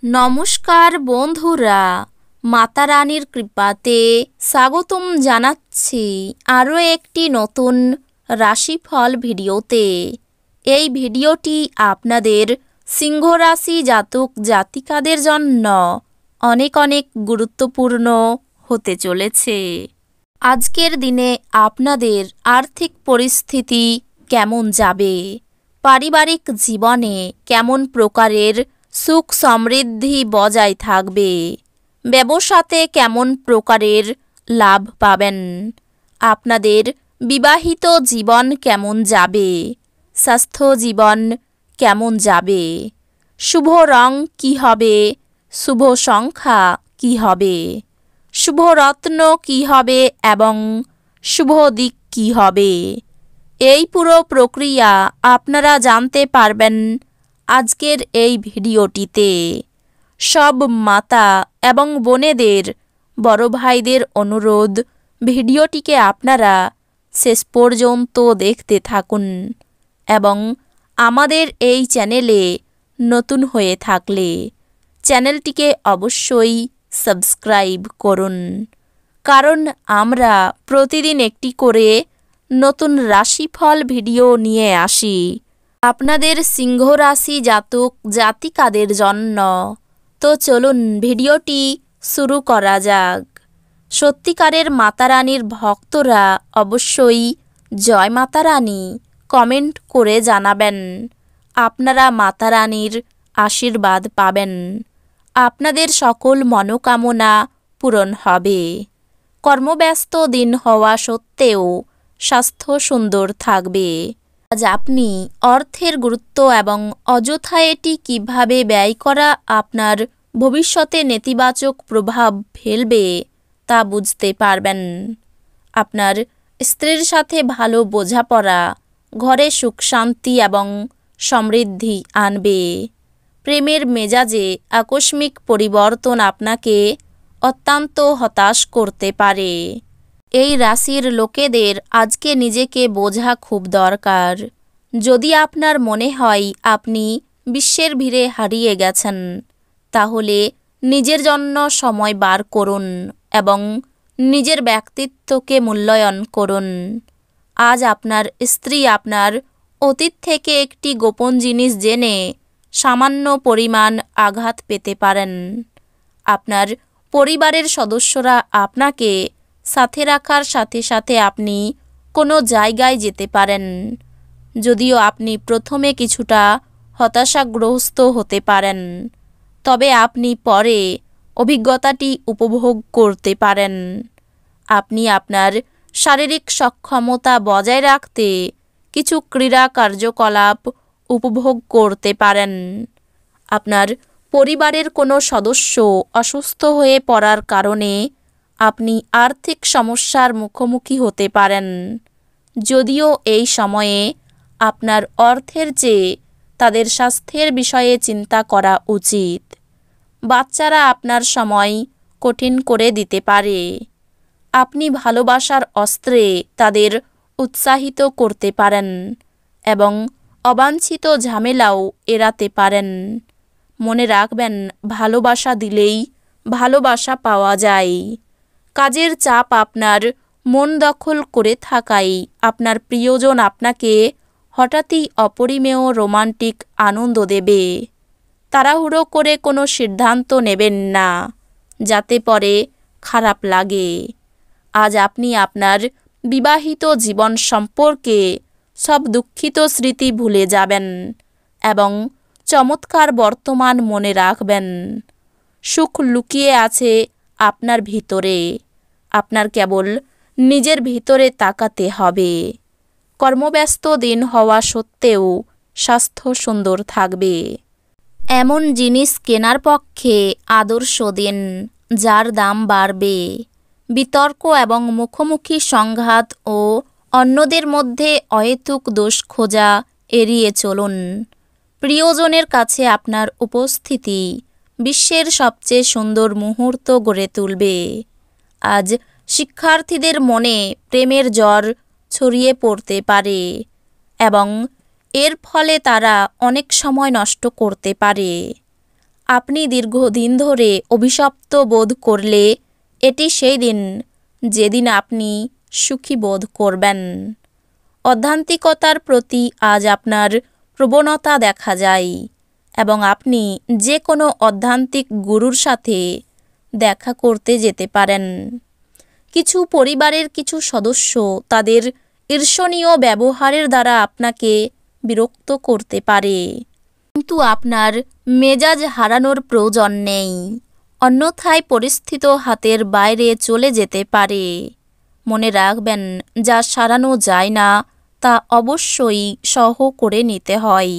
নমস্কার বন্ধুরা, মাতা রানীর কৃপাতে স্বাগতম জানাচ্ছি আরও একটি নতুন রাশিফল ভিডিওতে। এই ভিডিওটি আপনাদের সিংহ রাশি জাতক জাতিকাদের জন্য অনেক অনেক গুরুত্বপূর্ণ হতে চলেছে। আজকের দিনে আপনাদের আর্থিক পরিস্থিতি কেমন যাবে, পারিবারিক জীবনে কেমন প্রকারের সুখ সমৃদ্ধি বজায় থাকবে, ব্যবসাতে কেমন প্রকারের লাভ পাবেন, আপনাদের বিবাহিত জীবন কেমন যাবে, স্বাস্থ্য জীবন কেমন যাবে, শুভ রং কী হবে, শুভ সংখ্যা কী হবে, শুভ রত্ন কী হবে এবং শুভ দিক কী হবে, এই পুরো প্রক্রিয়া আপনারা জানতে পারবেন আজকের এই ভিডিওটিতে। সব মাতা এবং বোনেদের, বড় ভাইদের অনুরোধ, ভিডিওটিকে আপনারা শেষ পর্যন্ত দেখতে থাকুন এবং আমাদের এই চ্যানেলে নতুন হয়ে থাকলে চ্যানেলটিকে অবশ্যই সাবস্ক্রাইব করুন, কারণ আমরা প্রতিদিন একটি করে নতুন রাশিফল ভিডিও নিয়ে আসি আপনাদের সিংহ রাশি জাতক জাতিকাদের জন্য। তো চলুন ভিডিওটি শুরু করা যাক। সত্যিকারের মাতা রানীর ভক্তরা অবশ্যই জয় মাতা রানী কমেন্ট করে জানাবেন। আপনারা মাতা রানীর আশীর্বাদ পাবেন, আপনাদের সকল মনোকামনা পূরণ হবে। কর্মব্যস্ত দিন হওয়া সত্ত্বেও স্বাস্থ্য সুন্দর থাকবে। আজ আপনি অর্থের গুরুত্ব এবং অযথা এটি কিভাবে ব্যয় করা আপনার ভবিষ্যতে নেতিবাচক প্রভাব ফেলবে তা বুঝতে পারবেন। আপনার স্ত্রীর সাথে ভালো বোঝাপড়া ঘরে সুখ শান্তি এবং সমৃদ্ধি আনবে। প্রেমের মেজাজে আকস্মিক পরিবর্তন আপনাকে অত্যন্ত হতাশ করতে পারে। এই রাশির লোকেদের আজকে নিজেকে বোঝা খুব দরকার। যদি আপনার মনে হয় আপনি বিশ্বের ভিড়ে হারিয়ে গেছেন, তাহলে নিজের জন্য সময় বার করুন এবং নিজের ব্যক্তিত্বকে মূল্যায়ন করুন। আজ আপনার স্ত্রী আপনার অতীত থেকে একটি গোপন জিনিস জেনে সামান্য পরিমাণ আঘাত পেতে পারেন। আপনার পরিবারের সদস্যরা আপনাকে সাথে রাখার সাথে সাথে আপনি কোনো জায়গায় যেতে পারেন, যদিও আপনি প্রথমে কিছুটা হতাশাগ্রস্ত হতে পারেন, তবে আপনি পরে অভিজ্ঞতাটি উপভোগ করতে পারেন। আপনি আপনার শারীরিক সক্ষমতা বজায় রাখতে কিছু ক্রীড়া কার্যকলাপ উপভোগ করতে পারেন। আপনার পরিবারের কোনো সদস্য অসুস্থ হয়ে পড়ার কারণে আপনি আর্থিক সমস্যার মুখোমুখি হতে পারেন, যদিও এই সময়ে আপনার অর্থের চেয়ে তাদের স্বাস্থ্যের বিষয়ে চিন্তা করা উচিত। বাচ্চারা আপনার সময় কঠিন করে দিতে পারে। আপনি ভালোবাসার অস্ত্রে তাদের উৎসাহিত করতে পারেন এবং অবাঞ্ছিত ঝামেলাও এড়াতে পারেন। মনে রাখবেন, ভালোবাসা দিলেই ভালোবাসা পাওয়া যায়। কাজের চাপ আপনার মন দখল করে থাকায় আপনার প্রিয়জন আপনাকে হঠাৎই অপরিমেয় রোমান্টিক আনন্দ দেবে। তাড়াহুড়ো করে কোনো সিদ্ধান্ত নেবেন না, যাতে পরে খারাপ লাগে। আজ আপনি আপনার বিবাহিত জীবন সম্পর্কে সব দুঃখিত স্মৃতি ভুলে যাবেন এবং চমৎকার বর্তমান মনে রাখবেন। সুখ লুকিয়ে আছে আপনার ভিতরে, আপনার কেবল নিজের ভিতরে তাকাতে হবে। কর্মব্যস্ত দিন হওয়া সত্ত্বেও স্বাস্থ্য সুন্দর থাকবে। এমন জিনিস কেনার পক্ষে আদর্শ দিন যার দাম বাড়বে। বিতর্ক এবং মুখোমুখি সংঘাত ও অন্যদের মধ্যে অহেতুক দোষ খোঁজা এড়িয়ে চলুন। প্রিয়জনের কাছে আপনার উপস্থিতি বিশ্বের সবচেয়ে সুন্দর মুহূর্ত গড়ে তুলবে। আজ শিক্ষার্থীদের মনে প্রেমের জ্বর ছড়িয়ে পড়তে পারে এবং এর ফলে তারা অনেক সময় নষ্ট করতে পারে। আপনি দীর্ঘদিন ধরে অভিশপ্ত বোধ করলে এটি সেই দিন যেদিন আপনি সুখী বোধ করবেন। আধ্যাত্মিকতার প্রতি আজ আপনার প্রবণতা দেখা যায় এবং আপনি যে কোনো আধ্যাত্মিক গুরুর সাথে দেখা করতে যেতে পারেন। কিছু পরিবারের কিছু সদস্য তাদের ঈর্ষণীয় ব্যবহারের দ্বারা আপনাকে বিরক্ত করতে পারে, কিন্তু আপনার মেজাজ হারানোর প্রয়োজন নেই, অন্যথায় পরিস্থিতি হাতের বাইরে চলে যেতে পারে। মনে রাখবেন, যা সারানো যায় না তা অবশ্যই সহ করে নিতে হয়।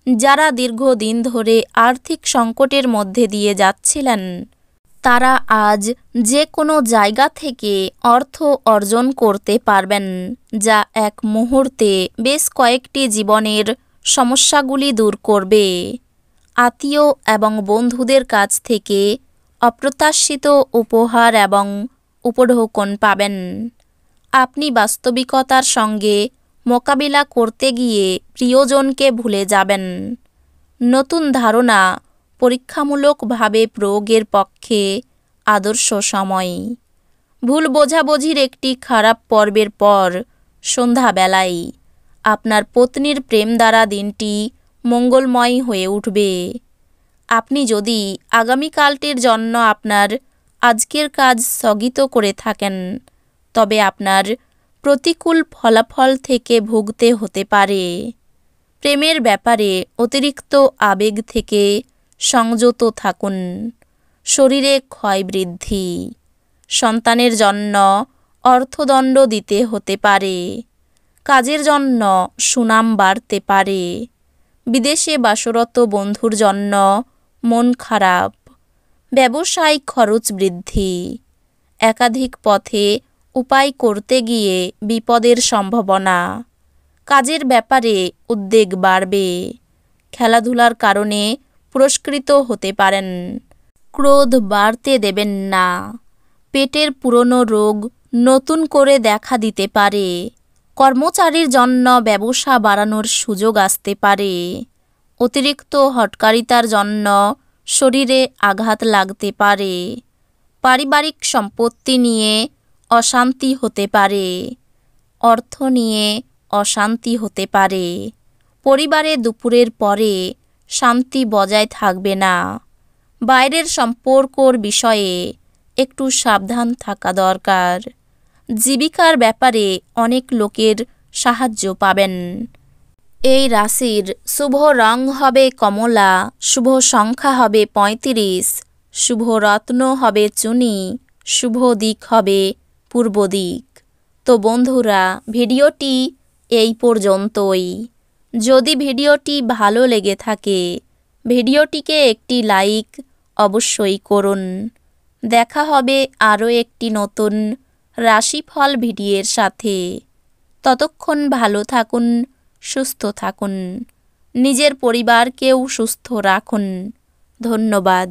যারা দীর্ঘদিন ধরে আর্থিক সংকটের মধ্যে দিয়ে যাচ্ছিলেন, তারা আজ যে কোনো জায়গা থেকে অর্থ অর্জন করতে পারবেন, যা এক মুহূর্তে বেশ কয়েকটি জীবনের সমস্যাগুলি দূর করবে। আত্মীয় এবং বন্ধুদের কাছ থেকে অপ্রত্যাশিত উপহার এবং উপঢৌকন পাবেন। আপনি বাস্তবিকতার সঙ্গে মোকাবিলা করতে গিয়ে প্রিয়জনকে ভুলে যাবেন। নতুন ধারণা পরীক্ষামূলকভাবে প্রয়োগের পক্ষে আদর্শ সময়। ভুল বোঝাবুঝির একটি খারাপ পর্বের পর সন্ধ্যাবেলায় আপনার পত্নীর প্রেম দ্বারা দিনটি মঙ্গলময় হয়ে উঠবে। আপনি যদি আগামীকালটির জন্য আপনার আজকের কাজ স্থগিত করে থাকেন, তবে আপনার প্রতিকূল ফলাফল থেকে ভুগতে হতে পারে। প্রেমের ব্যাপারে অতিরিক্ত আবেগ থেকে সংযত থাকুন। শরীরে ক্ষয় বৃদ্ধি। সন্তানের জন্য অর্থদণ্ড দিতে হতে পারে। কাজের জন্য সুনাম বাড়তে পারে। বিদেশে বাসরত বন্ধুর জন্য মন খারাপ। ব্যবসায়িক খরচ বৃদ্ধি। একাধিক পথে উপায় করতে গিয়ে বিপদের সম্ভাবনা। কাজের ব্যাপারে উদ্বেগ বাড়বে। খেলাধুলার কারণে পুরস্কৃত হতে পারেন। ক্রোধ বাড়তে দেবেন না। পেটের পুরনো রোগ নতুন করে দেখা দিতে পারে। কর্মচারীর জন্য ব্যবসা বাড়ানোর সুযোগ আসতে পারে। অতিরিক্ত হঠকারিতার জন্য শরীরে আঘাত লাগতে পারে। পারিবারিক সম্পত্তি নিয়ে অশান্তি হতে পারে। অর্থ নিয়ে অশান্তি হতে পারে। পরিবারে দুপুরের পরে শান্তি বজায় থাকবে না। বাইরের সম্পর্কর বিষয়ে একটু সাবধান থাকা দরকার। জীবিকার ব্যাপারে অনেক লোকের সাহায্য পাবেন। এই রাশির শুভ রং হবে কমলা, শুভ সংখ্যা হবে ৩৫, শুভ রত্ন হবে চুনি, শুভ দিক হবে পূর্ব দিক। তো বন্ধুরা, ভিডিওটি এই পর্যন্তই। যদি ভিডিওটি ভালো লেগে থাকে, ভিডিওটিকে একটি লাইক অবশ্যই করুন। দেখা হবে আরও একটি নতুন রাশিফল ভিডিওর সাথে। ততক্ষণ ভালো থাকুন, সুস্থ থাকুন, নিজের পরিবারকেও সুস্থ রাখুন। ধন্যবাদ।